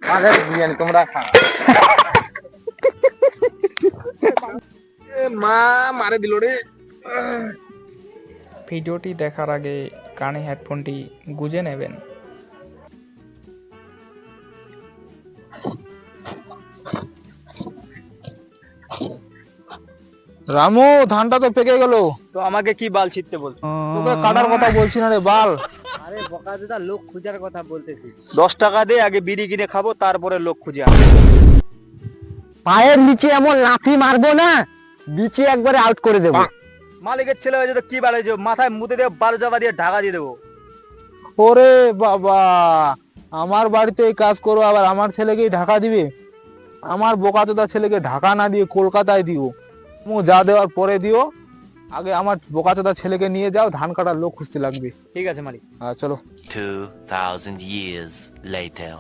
মাছের বিরিয়ানি তোমরা খাও। মা মারে দিল রে। ভিডিওটি দেখার আগে কানে হেডফোনটি গুঁজে নেবেন। রামু, ধানটা তো পেকে গেল। তো আমাকে কি বাল ছিটতে বল? তোকে কাটার কথা বলছি না রে বাল। আরে বকাচোদা, লোক খোঁজার কথা বলতেছি। 10 টাকা দে, আগে বিড়ি কিনে খাবো, তারপরে লোক খুঁজে আনবো। পায়ের নিচে এমন লাথি মারবো না, বিচে একবারে আউট করে দেবো। মালিকের ছেলে হয়েছে তো কি বাল হয়েছে, মাথায় মুতে দিয়ে বাল চাপা দিয়ে ঢাকা দিয়ে দেবো। ওরে বাবা, আমার বাড়িতে এই কাজ করো, আবার আমার ছেলেকেই ঢাকা দিবে? আমার বোকাচোদা ছেলেকে ঢাকা না দিয়ে কলকাতায় দিও। যা দেওয়ার পরে দিও, আগে আমার বোকাচোদা ছেলেকে নিয়ে যাও, ধান কাটার লোক খুঁজতে লাগবে। ঠিক আছে মালিক। চলো। 2000 years later.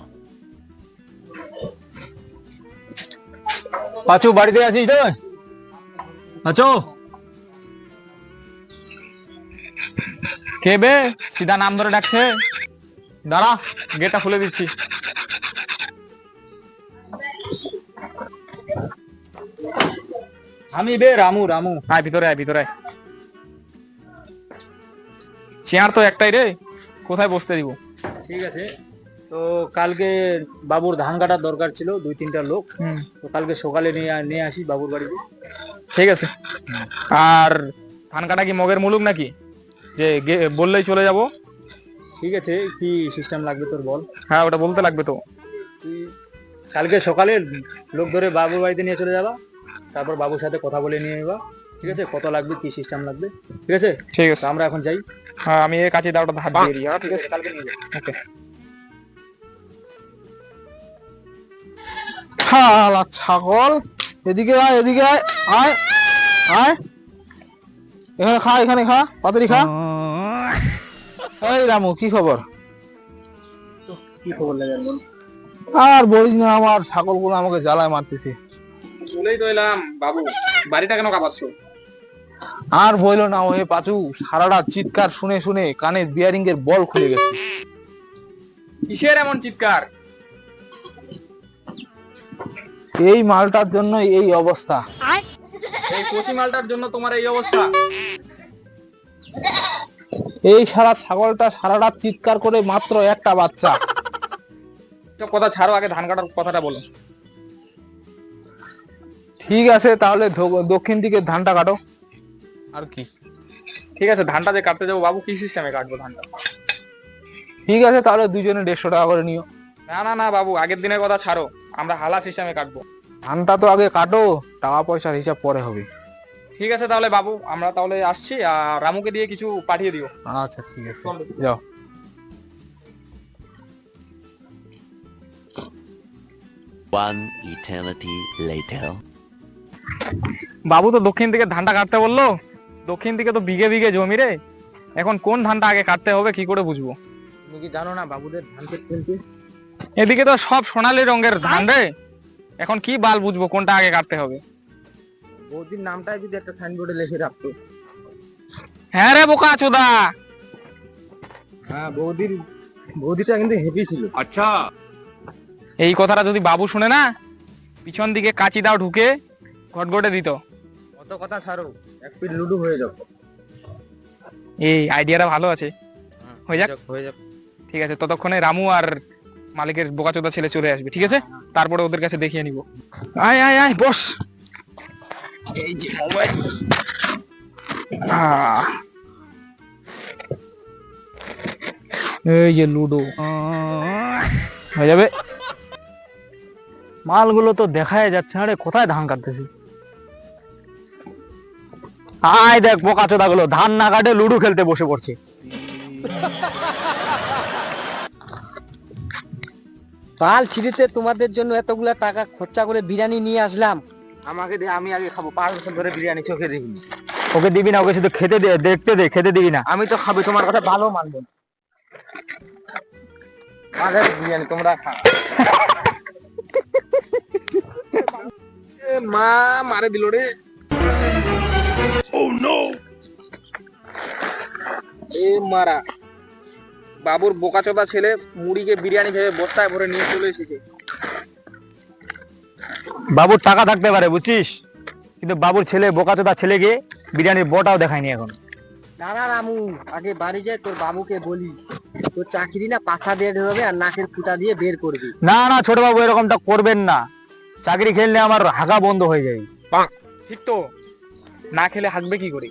পাঁচু, বাড়িতে আছিস রে? পাঁচু, কে বে? সিধা নাম ধরে ডাকছে। দাঁড়া, গেটটা খুলে দিচ্ছি। আমি বে রামু। রামু, আয় ভিতরে, আয় ভিতরে। চেয়ার তো একটাই রে, কোথায় বসতে দিব? ঠিক আছে। তো কালকে বাবুর ধান কাটার দরকার ছিল 2-3টা লোক। তো কালকে সকালে নিয়ে আসি বাবুর বাড়িতে। ঠিক আছে। আর ধান কাটা কি মগের মুলুক নাকি যে বললেই চলে যাব? ঠিক আছে, কি সিস্টেম লাগবে তোর বল। হ্যাঁ, ওটা বলতে লাগবে তো। তুই কালকে সকালে লোক ধরে বাবুর বাড়িতে নিয়ে চলে যাবা, তারপর বাবুর সাথে কথা বলে নিয়ে নেবা। ঠিক আছে, কত লাগবে, কি সিস্টেম লাগবে। ঠিক আছে, ঠিক আছে। তো আমরা এখন যাই। হ্যাঁ, আমি এই কাছে দাওটা হাত দিয়ে দিই। হ্যাঁ, ঠিক আছে, কালকে নিয়ে যাই। ওকে। শালা ছাগল, এদিকে আয়, এদিকে আয়, আয় আয়, এখানে খা, এখানে খা, তাড়াতাড়ি খা। এই রামু, কি খবর? কি খবর লাগে বল। আর বলিস না, আমার ছাগলগুলো আমাকে জ্বালায় মারতেছে। বলেই তো এলাম বাবু, বাড়িটা কেন কাঁপাচ্ছ? আর বইলো না, ওই পাচু, সারাটা চিৎকার শুনে শুনে কানের বিয়ারিং এর বল খুলে গেছে। কিসের এমন চিৎকার? এই মালটার জন্য এই অবস্থা। এই কচি মালটার জন্য তোমার এই অবস্থা? এই সারা ছাগলটা সারাটা চিৎকার করে মাত্র একটা বাচ্চা। সব কথা ছাড়ো, আগে ধান কাটার কথাটা বলো। ঠিক আছে, তাহলে দক্ষিণ দিকে ধানটা কাটো। আর কি? ঠিক আছে, ধানটা যে কাটতে যাবো বাবু, কি সিস্টেমে কাটবো ধানটা? ঠিক আছে, তাহলে দুজনে 150 টাকা করে নিও। না না না বাবু, আগের দিনের কথা ছাড়ো, আমরা হালা সিস্টেমে কাটবো। ধানটা তো আগে কাটো, টাকা পয়সার হিসাব পরে হবে। ঠিক আছে তাহলে বাবু, আমরা তাহলে আসছি। আর রামুকে দিয়ে কিছু পাঠিয়ে দিও। আচ্ছা ঠিক আছে, যাও। One eternity later. বাবু তো দক্ষিণ দিকে ধানটা কাটতে বললো। দক্ষিণ দিকে তো বিঘে বিঘে জমি রে, এখন কোন ধানটা আগে কাটতে হবে কি করে বুঝবো? তুমি কি জানো না বাবুদের ধান ক্ষেত কোনটি? এদিকে তো সব সোনালী রঙের ধান রে, এখন কি বাল বুঝবো কোনটা আগে কাটতে হবে? বৌদির নামটাই যদি একটা সাইনবোর্ডে লিখে রাখতো। হ্যাঁ রে বোকা চোদা। হ্যাঁ, বৌদিটা কিন্তু হেভি ছিল। আচ্ছা, এই কথাটা যদি বাবু শুনে না, পিছন দিকে কাঁচি দাও ঢুকে ঘটঘটে দিত। কত কথা ছাড়ো, এক পিট লুডু হয়ে যাবে। এই আইডিয়াটা ভালো আছে, হয়ে যাক। হয়ে যাক। ঠিক আছে, ততক্ষণে রামু আর মালিকের বোকাচোদা ছেলে চলে আসবে। ঠিক আছে, তারপরে ওদের কাছে দেখিয়ে নিব। আয় আয় আয়, বস। এই যে মোবাইল। এই যে লুডো হয়ে যাবে। মালগুলো তো দেখাই যাচ্ছে না রে, কোথায় ধান কাটতেছি। আয় দেখ বোকাচোদা গুলো ধান না কাটে লুডো খেলতে বসে পড়ছে। কাল ছিড়িতে তোমাদের জন্য এতগুলা টাকা খরচা করে বিরিয়ানি নিয়ে আসলাম। আমাকে দে, আমি আগে খাবো। 5 বছর ধরে বিরিয়ানি চোখে দেখিনি। ওকে দিবি না, ওকে শুধু খেতে দে, দেখতে দে, খেতে দিবি না। আমি তো খাবো, তোমার কথা ভালো মানবো না। মাছের বিরিয়ানি তোমরা খাও। মা মারে দিল রে। এ মারা, বাবুর বোকাচোদা ছেলে মুড়িকে বিরিয়ানি ভেবে বস্তায় ভরে নিয়ে চলে এসেছে। বাবুর টাকা থাকতে পারে বুঝছিস, কিন্তু বাবুর ছেলে বোকাচোদা ছেলেকে বিরিয়ানির বটাও দেখায়নি এখন। দাঁড়া রামু, আগে বাড়ি যায় তোর বাবুকে বলি তোর চাকরি না পাশা দিয়ে দেবে আর নাকের ফুটা দিয়ে বের করবি। না না ছোট বাবু, এরকমটা করবেন না, চাকরি খেললে আমার হাঁকা বন্ধ হয়ে যায়। ঠিক তো, না খেলে হাঁকবে কি করে?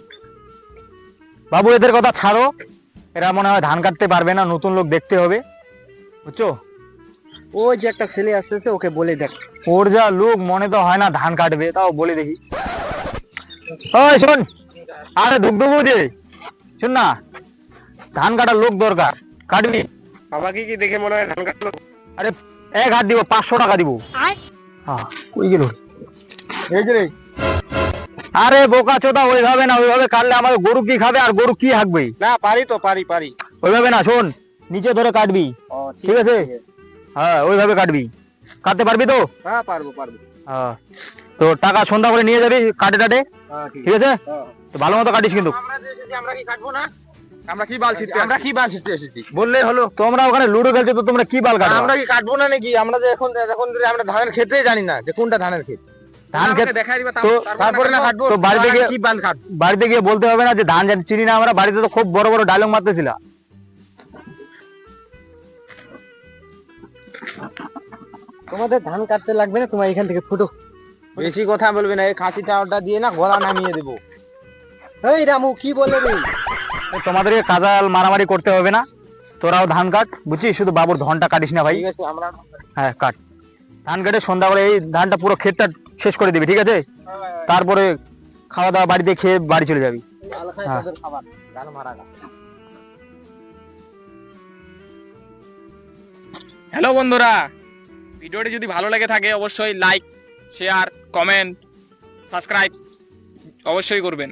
বাবু এদের কথা ছাড়ো, এরা মনে হয় ধান কাটতে পারবে না, নতুন লোক দেখতে হবে, বুঝছো? ওই যে একটা ছেলে আসতেছে, ওকে বলে দেখ। ওর যা লোক, মনে তো হয় না ধান কাটবে, তাও বলে দেখি। ওই শোন, আরে ধুকধুকু যে শোন না, ধান কাটার লোক দরকার, কাটবি? বাবাকে কি দেখে মনে হয় ধান কাটলো? আরে 1 হাত দিব, 500 টাকা দিব। হ্যাঁ, কই গেল? এই যে রে। আরে বোকা চোদা, ওইভাবে না, ওইভাবে কাটলে আমাদের গরু কি খাবে আর গরু কি হাঁকবে? না পারি তো, পারি। ওইভাবে না, শোন, নিচে ধরে কাটবি, ঠিক আছে? হ্যাঁ, ওইভাবে কাটবি। কাটতে পারবি তো? হ্যাঁ পারবো। হ্যাঁ, তো টাকা সন্ধ্যা করে নিয়ে যাবি কাটে টাটে, ঠিক আছে? তো ভালো মতো কাটিস কিন্তু। আমরা কি কাটবো না? আমরা কি বাল ছিটতে এসেছি? বললেই হলো, তোমরা ওখানে লুডো খেলছো তো তোমরা কি বাল কাটো? আমরা কি কাটবো না নাকি? আমরা যে এখন ধরে আমরা ধানের ক্ষেতেই জানি না যে কোনটা ধানের ক্ষেত। ধান ক্ষেত দেখাই দিবা, তো তারপরে না কাটবো। তো বাড়িতে গিয়ে কি বাল কাটবো? বাড়িতে গিয়ে বলতে হবে না যে ধান চিনি না আমরা? বাড়িতে তো খুব বড় বড় ডায়লগ মারতেছিল। তোমাদের ধান কাটতে লাগবে না, তোমার এখান থেকে ফুটো। বেশি কথা বলবি না, এই খাঁচিটা দিয়ে না গলা নামিয়ে দেবো। এই রামু কি বলে রে? তোমাদেরকে কাজাল মারামারি করতে হবে না, তোরাও ধান কাট, বুঝছিস? শুধু বাবুর ধনটা কাটিস না ভাই। ঠিক আছে, আমরা হ্যাঁ কাট, ধান কেটে সন্ধ্যা করে এই ধানটা পুরো ক্ষেতটা শেষ করে দিবি, ঠিক আছে? তারপরে খাওয়া দাওয়া বাড়িতে খেয়ে বাড়ি চলে যাবি। হ্যাঁ। খাবার ধান মারাটা। হ্যালো বন্ধুরা, ভিডিওটি যদি ভালো লেগে থাকে অবশ্যই লাইক, শেয়ার, কমেন্ট, সাবস্ক্রাইব অবশ্যই করবেন।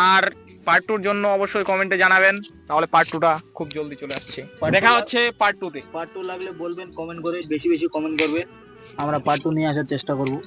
আর পার্ট 2 জন্য অবশ্যই কমেন্টে জানাবেন, তাহলে পার্ট 2টা খুব জলদি চলে আসছে। দেখা হচ্ছে পার্ট 2 তে। পার্ট 2 লাগলে বলবেন কমেন্ট করে, বেশি বেশি কমেন্ট করবে, আমরা পার্ট 2 নিয়ে আসার চেষ্টা করবো।